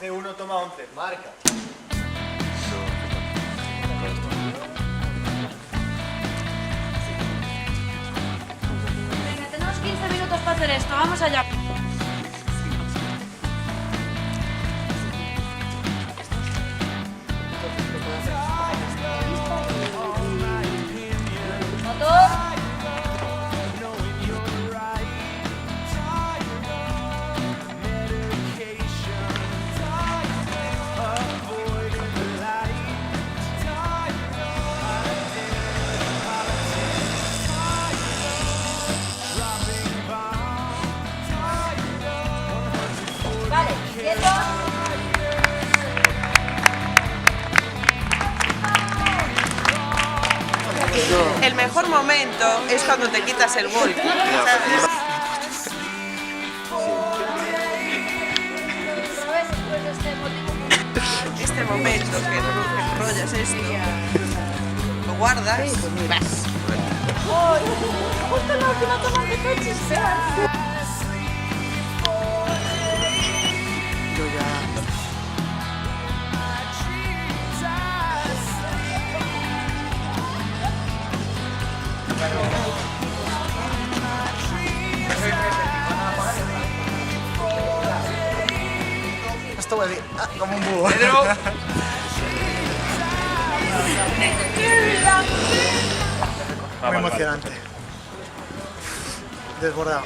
C1 toma 11. Marca. Venga, tenemos 15 minutos para hacer esto. Vamos allá. Motor. Vale, quieto. El mejor momento es cuando te quitas el golpe, ¿sabes? ¿Sabes? Después de este motivo. Este momento que enrollas esto, lo guardas y vas. Justo en la última toma de coches. Yo ya... Esto huele como un búho. Pedro. Muy emocionante. Desbordado.